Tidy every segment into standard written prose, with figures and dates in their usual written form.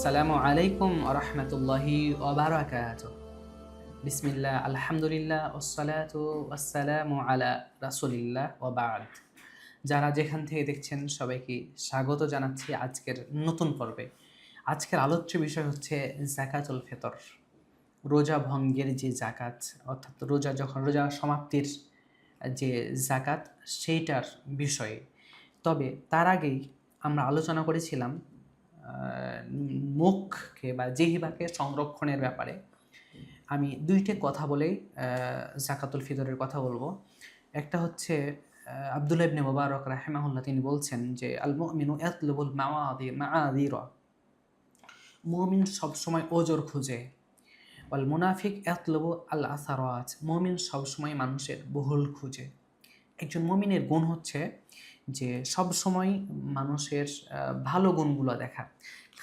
আসসালামু আলাইকুম ওয়া রাহমাতুল্লাহি ওয়া বারাকাতুহু। বিসমিল্লাহ, আলহামদুলিল্লাহ, ওয়াসসালাতু ওয়াসসালামু আলা রাসূলিল্লাহ ওয়া বা'দ। যারা যেখান থেকে দেখছেন সবাইকে স্বাগত জানাচ্ছি আজকের নতুন পর্বে। আজকের আলোচ্য বিষয় হচ্ছে যাকাতুল ফিতর। রোজা ভঙ্গের যে যাকাত, অর্থাৎ রোজা সমাপ্তির যে যাকাত, সেইটার বিষয়ে। তবে তার আগেই আমরা আলোচনা করেছিলাম মুখকে বা জিহ্বাকে সংরক্ষণের ব্যাপারে। আমি দুইটা কথা বলেই যাকাতুল ফিতরের কথা বলবো। একটা হচ্ছে আব্দুল্লাহ ইবনে মুবারক রাহিমাহুল্লাহ, তিনি বলছেন যে আল মুমিনু ইয়াতলুবুল মাআযিরা, মুমিন সবসময় ওজর খুঁজে। ওয়াল মুনাফিক ইয়াতলুবু আল আসারাত, মুমিন সবসময় মানুষের ভুল খুঁজে। একজন মুমিনের গুণ হচ্ছে যে সবসময় মানুষের ভালো গুণগুলো দেখা,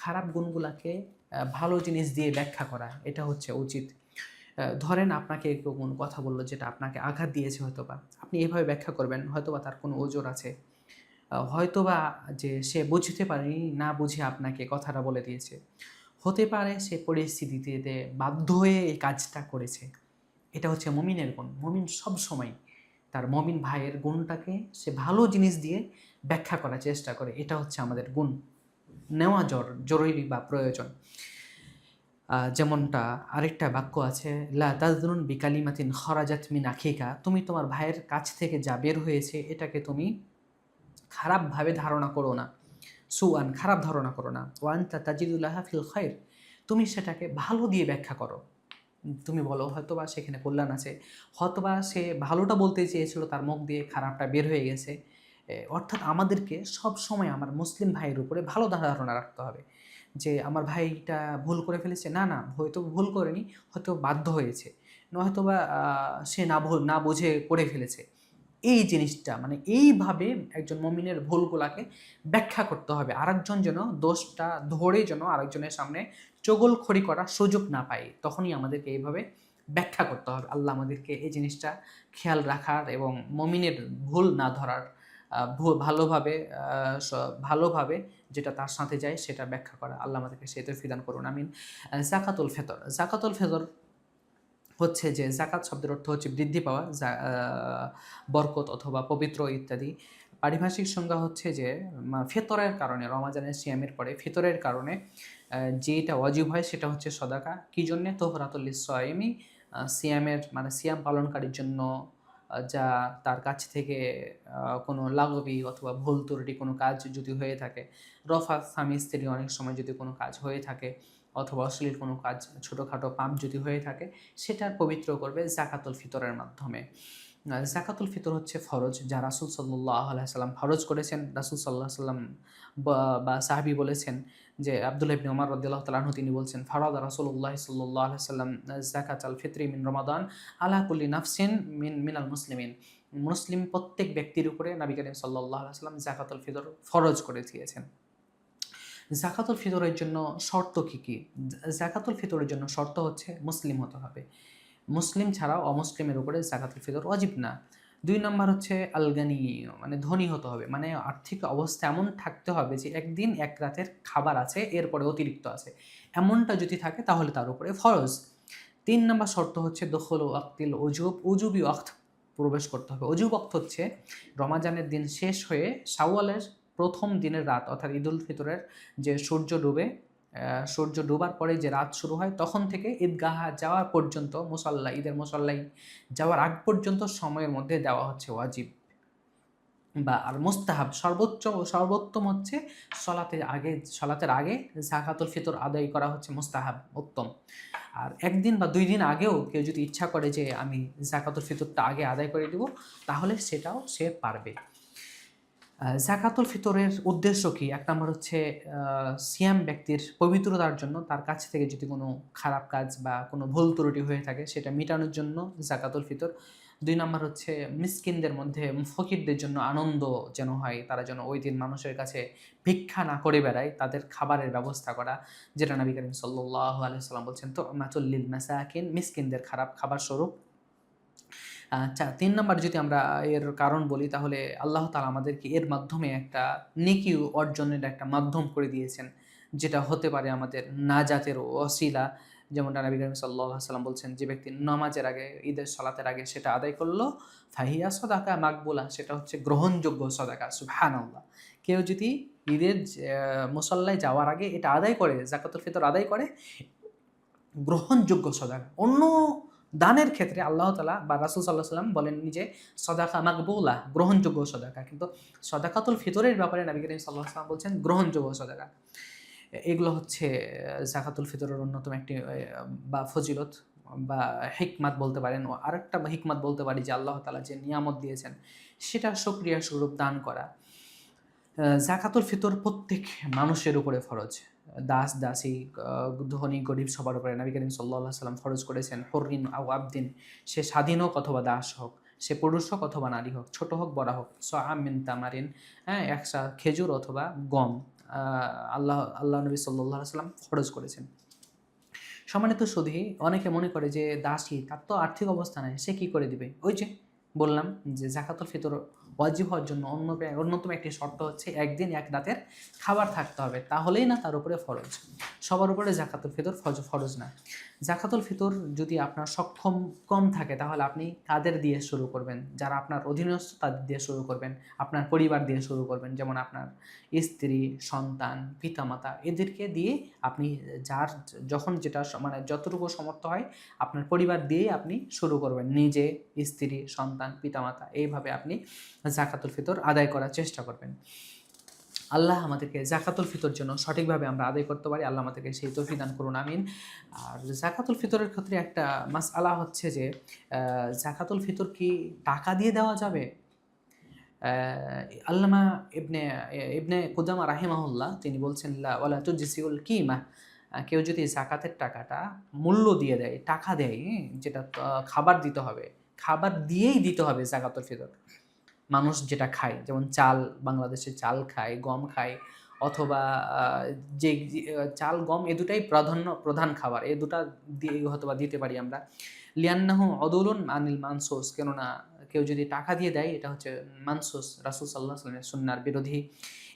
খারাপ গুণগুলোকে ভালো জিনিস দিয়ে ব্যাখ্যা করা, এটা হচ্ছে উচিত। ধরেন আপনাকে কেউ কোনো কথা বললো যেটা আপনাকে আঘাত দিয়েছে, হয়তোবা আপনি এভাবে ব্যাখ্যা করবেন, হয়তোবা তার কোনো ওজর আছে, হয়তোবা যে সে বুঝতে পারেনি, না বুঝে আপনাকে কথাটা বলে দিয়েছে, হতে পারে সে পরিস্থিতিতে বাধ্য হয়ে এই কাজটা করেছে। এটা হচ্ছে মুমিনের গুণ। মুমিন সব সময় তার মুমিন ভাইয়ের গুণটাকে সে ভালো জিনিস দিয়ে ব্যাখ্যা করার চেষ্টা করে। এটা হচ্ছে আমাদের গুণ নেওয়া জরুরি বা প্রয়োজন। যেমনটা আরেকটা বাক্য আছে, লা তাজনুন বিকালিমাতিন খরাজাত মিন আখিকা, তুমি তোমার ভাইয়ের কাছ থেকে যা বের হয়েছে এটাকে তুমি খারাপভাবে ধারণা করো না। সুআন, খারাপ ধারণা করো না। ওয়ান্তা তাজিদুল্লাহা ফিল খায়র, তুমি সেটাকে ভালো দিয়ে ব্যাখ্যা করো। তুমি বলো হয়তোবা সেখানে কল্যাণ আছে, হয়তোবা সে ভালোটা বলতে চেয়েছিল, তার মুখ দিয়ে খারাপটা বের হয়ে গেছে। অর্থাৎ আমাদেরকে সব সময় আমার মুসলিম ভাইয়ের উপরে ভালো ধারণা রাখতে হবে যে আমার ভাইটা ভুল করে ফেলেছে, না হয়তো ভুল করেনি, হয়তো বাধ্য হয়েছে, নয়তোবা সে না বুঝে করে ফেলেছে। এই জিনিসটা মানে এইভাবে একজন মুমিনের ভুলগুলাকে ব্যাখ্যা করতে হবে। আরেকজন যেন দোষটা ধরে যেন আরেকজনের সামনে চগলখড়ি করার সুযোগ না পায়, তখনই আমাদেরকে এইভাবে ব্যাখ্যা করতে হবে। আল্লাহ আমাদেরকে এই জিনিসটা খেয়াল রাখার এবং মুমিনের ভুল না ধরার, ভালোভাবে যেটা তার সাথে যায় সেটা ব্যাখ্যা করা, আল্লাহ আমাদেরকে সেই তৌফিক দান করুন, আমিন। জাকাতুল ফিতর হচ্ছে যে জাকাত শব্দের অর্থ হচ্ছে বৃদ্ধি পাওয়া, বরকত অথবা পবিত্র ইত্যাদি। পারিভাষিক সংজ্ঞা হচ্ছে যে ফিতরের কারণে, রমাজানের সিয়ামের পরে ফিতরের কারণে যেটা ওয়াজিব হয় সেটা হচ্ছে সদাকা। কী জন্যে? তোহরাতুল লিস-সাইমি, সিয়ামের মানে সিয়াম পালনকারীর জন্য যা তার কাছ থেকে কোনো লাগবি অথবা ভুল ত্রুটি কোনো কাজ যদি হয়ে থাকে, রফাত স্বামী স্ত্রী অনেক সময় যদি কোনো কাজ হয়ে থাকে, অথবা অশ্লীল কোনো কাজ, ছোটোখাটো পাপ যদি হয়ে থাকে, সেটার পবিত্র করবে জাকাতুল ফিতরের মাধ্যমে। জাকাতুল ফিতর হচ্ছে ফরজ, যা রাসূল সাল্লাল্লাহু আলাইহি সাল্লাম ফরজ করেছেন। রাসূল সাল্লাল্লাহু আলাইহি সাল্লাম বা সাহাবী বলেছেন যে আব্দুল্লাহ ইবনে ওমর রাদিয়াল্লাহু তাআলা আনহু তিনি বলছেন, ফারাদা রাসূলুল্লাহ সাল্লাল্লাহু আলাইহি সাল্লাম যাকাতাল ফিতরি মিন রমাদান আলা কুল্লি নাফসিন মিনাল মুসলিমিন, মুসলিম প্রত্যেক ব্যক্তির উপরে নবী করিম সাল্লাল্লাহু আলাইহি সাল্লাম যাকাতুল ফিতর ফরজ করে দিয়েছেন। যাকাতুল ফিতরের জন্য শর্ত কী কী? যাকাতুল ফিতরের জন্য শর্ত হচ্ছে মুসলিম হতে হবে। মুসলিম ছাড়াও অমুসলিমের উপরে যাকাতুল ফিতর ওয়াজিব না। ২ নাম্বার হচ্ছে আল গানি, মানে ধনী হতে হবে, মানে আর্থিক অবস্থা এমন থাকতে হবে যে একদিন এক রাতের খাবার আছে, এরপরে অতিরিক্ত আছে, এমনটা যদি থাকে তাহলে তার উপরে ফরজ। ৩ নাম্বার শর্ত হচ্ছে দখুলু ওয়াক্তিল উজুব, উজুবি ওয়াক্ত প্রবেশ করতে হবে। উজুব ওয়াক্ত হচ্ছে রমাজানের দিন শেষ হয়ে শাওয়ালের প্রথম দিনের রাত, অর্থাৎ ঈদুল ফিতরের যে সূর্য ডোবার পরে যে রাত শুরু হয়, তখন থেকে ঈদগাহ যাওয়ার পর্যন্ত, ঈদের মুসল্লায় যাওয়ার আগ পর্যন্ত সময়ের মধ্যে দেওয়া হচ্ছে ওয়াজিব। আর মুস্তাহাব সর্বোত্তম হচ্ছে সলাতের আগে যাকাতুল ফিতর আদায় করা হচ্ছে মুস্তাহাব, উত্তম। আর একদিন বা 2 দিন আগেও কেউ যদি ইচ্ছা করে যে আমি যাকাতুল ফিতরটা আগে আদায় করে দিব, তাহলে সেটাও সে পারবে। যাকাতুল ফিতরের উদ্দেশ্য কি? ১ নম্বর হচ্ছে সিয়াম ব্যক্তির পবিত্রতার জন্য, তার কাছ থেকে যদি কোনো খারাপ কাজ বা কোনো ভুল ত্রুটি হয়ে থাকে সেটা মিটানোর জন্য যাকাতুল ফিতর। 2 নাম্বার হচ্ছে মিসকিনদের মধ্যে ফকিরদের জন্য আনন্দ যেন হয়, তারা যেন ওই দিন মানুষের কাছে ভিক্ষা না করে বেড়ায়, তাদের খাবারের ব্যবস্থা করা, যেটা নবী করিম সাল্লাল্লাহু আলাইহি ওয়াসাল্লাম বলছেন তু'মাতুল লিল মাসাকিন, মিসকিনদের খাবার স্বরূপ। 3 নাম্বার যদি আমরা এর কারণ বলি, তাহলে আল্লাহ তাআলা আমাদেরকে এর মাধ্যমে একটা নেকি অর্জনের একটা মাধ্যম করে দিয়েছেন, যেটা হতে পারে আমাদের নাজাতের ওসিলা। যেমনটা নবী করিম সাল্লাল্লাহু আলাইহি ওয়াসাল্লাম বলছেন, যে ব্যক্তি নামাজের আগে, ঈদের সালাতের আগে সেটা আদায় করলো, ফাহিয়া সাদাকা মাকবুলা, সেটা হচ্ছে গ্রহণযোগ্য সাদাকা। সুবহানাল্লাহ! কেউ যদি ঈদের মুসল্লায় যাওয়ার আগে এটা আদায় করে, যাকাতুল ফিতর আদায় করে, গ্রহণযোগ্য সাদাকা। অন্য দানের ক্ষেত্রে আল্লাহ তাআলা বা রাসূল সাল্লাল্লাহু আলাইহি ওয়াসাল্লাম বলেননি যে সাদাকা মাকবুলা, গ্রহণযোগ্য সাদাকা, কিন্তু সাদাকাতুল ফিতরের ব্যাপারে নবী করিম সাল্লাল্লাহু আলাইহি ওয়াসাল্লাম বলছেন গ্রহণযোগ্য সাদাকা। এগুলো হচ্ছে যাকাতুল ফিতরের অন্যতম একটি বা ফজিলত বা হিকমাত বলতে পারেন। আরেকটা হিকমাত বলতে পারি যে আল্লাহ তাআলা যে নিয়ামত দিয়েছেন সেটা শুকরিয়া স্বরূপ দান করা। যাকাতুল ফিতর প্রত্যেক মানুষের উপরে ফরজ। দাস-দাসী, ধনী গরিব সবার উপরে নবী করিম সাল্লাল্লাহু আলাইহি ওয়াসাল্লাম ফরজ করেছেন। হুররিন আও আবদিন, সে স্বাধীন হোক অথবা দাস হোক, সে পুরুষ হোক অথবা নারী হোক, ছোট হোক বড় হোক। সাআম মিন তামারিন, হ্যাঁ, একসা খেজুর অথবা গম আল্লাহ নবী সাল্লাল্লাহু আলাইহি ওয়াসাল্লাম ফরজ করেছেন। সম্মানিত সুধী, অনেকে মনে করে যে দাসী, তার তো আর্থিক অবস্থা নাই, সে কি করে দিবে? ওই যে বললাম যে যাকাতুল ফিতর ওয়াজিব হওয়ার জন্য অন্যতম একটি শর্ত হচ্ছে একদিন এক রাতের খাবার থাকতে হবে, তাহলেই না তার উপরে ফরজ। সবার উপরে যাকাতুল ফিতর ফরজ না। যাকাতুল ফিতর যদি আপনার সক্ষম কম থাকে, তাহলে আপনি কাদের দিয়ে শুরু করবেন? যারা আপনার অধীনস্থ তাদের দিয়ে শুরু করবেন, আপনার পরিবার দিয়ে শুরু করবেন, যেমন আপনার স্ত্রী, সন্তান, পিতামাতা, এদেরকে দিয়ে আপনি যখন যেটা মানে যতটুকু সমর্থ হয় আপনার পরিবার দিয়েই আপনি শুরু করবেন। নিজে, স্ত্রী, সন্তান, পিতামাতা, এইভাবে আপনি যাকাতুল ফিতর আদায় করার চেষ্টা করবেন। আল্লাহ আমাদেরকে যাকাতুল ফিতর যেন সঠিকভাবে আমরা আদায় করতে পারি, আল্লাহ আমাদেরকে সেই তৌফিক দান করুন, আমিন। আর যাকাতুল ফিতরের ক্ষেত্রে একটা মাসআলা হচ্ছে যে যাকাতুল ফিতর কি টাকা দিয়ে দেওয়া যাবে? আল্লামা ইবনে ইবনে কুদামা রাহিমাহুল্লাহ তিনি বলছেন ওয়ালা তুজসিউল কিমা, কেউ যদি যাকাতের টাকাটা মূল্য দিয়ে দেয়, টাকা দেয়, যেটা খাবার দিতে হবে, খাবার দিয়েই দিতে হবে যাকাতুল ফিতর। মানুষ যেটা খায়, যেমন চাল, বাংলাদেশে চাল খায়, গম খায়, অথবা যে চাল, গম এ দুটাই প্রধান খাবার, এ দুটা দিয়ে হয়তোবা দিতে পারি আমরা। লিয়ান্নাহু অদুলুন আনিল মানসুস, কেননা কেউ যদি টাকা দিয়ে দেয় এটা হচ্ছে মানসুস, রাসূল সাল্লাল্লাহু আলাইহি ওয়াসাল্লামের সুন্নাহর বিরোধী।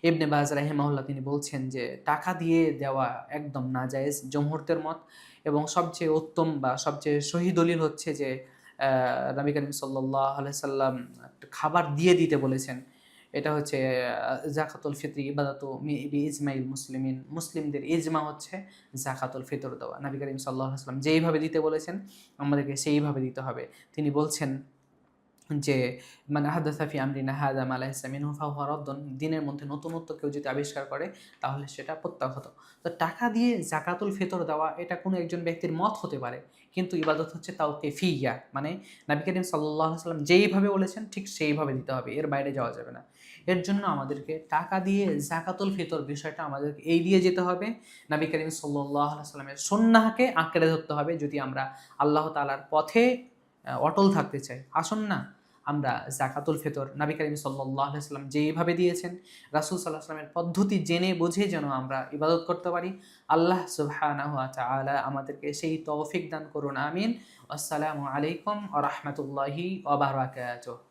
ইবনে বাজ রাহিমাহুল্লাহ তিনি বলছেন যে টাকা দিয়ে দেওয়া একদম নাজায়েজ, জমহুরদের মত। এবং সবচেয়ে উত্তম বা সবচেয়ে সহি দলিল হচ্ছে যে নবী করিম সাল্লাল্লাহু আলাইহি সাল্লাম খাবার দিয়ে দিতে বলেছেন। এটা হচ্ছে যাকাতুল ফিতরি ইবাদাতু বিইজমাইল মুসলিমিন, মুসলিমদের ইজমা হচ্ছে যাকাতুল ফিতর দেওয়া। নবী করিম সাল্লাল্লাহু আলাইহি সাল্লাম যেইভাবে দিতে বলেছেন আমাদেরকে সেইভাবে দিতে হবে। তিনি বলছেন যে মান আহাদাসা ফি আমরিনা হাযা মা লাইসা মিনহু ফাহুয়া রাদ্দুন, দিনের মধ্যে নতুনত্ব কেউ যদি আবিষ্কার করে তাহলে সেটা প্রত্যাখ্যাত। তো টাকা দিয়ে যাকাতুল ফিতর দেওয়া এটা কোনো একজন ব্যক্তির মত হতে পারে, কিন্তু ইবাদত হচ্ছে তাওকিফিয়া, মানে নবী করিম সাল্লাল্লাহু আলাইহি ওয়াসাল্লাম যেইভাবে বলেছেন ঠিক সেইভাবে দিতে হবে, এর বাইরে যাওয়া যাবে না। এর জন্য আমাদেরকে টাকা দিয়ে যাকাতুল ফিতর বিষয়টা আমাদেরকে এড়িয়ে যেতে হবে। নবী করিম সাল্লাল্লাহু আলাইহি ওয়াসাল্লামের সুন্নাহকে আঁকড়ে ধরতে হবে যদি আমরা আল্লাহ তাআলার পথে অটল থাকতে চাই। আসুন না আমরা যাকাতুল ফিতর নবী করিম সাল্লাল্লাহু আলাইহি ওয়াসাল্লাম যেইভাবে দিয়েছেন, রাসূল সাল্লাল্লাহু আলাইহি ওয়াসাল্লামের পদ্ধতি জেনে বুঝে যেন আমরা ইবাদত করতে পারি। আল্লাহ সুবহানাহু ওয়া তাআলা আমাদেরকে সেই তৌফিক দান করুন, আমিন। আসসালামু আলাইকুম ওয়া রাহমাতুল্লাহি ওয়া বারাকাতুহু।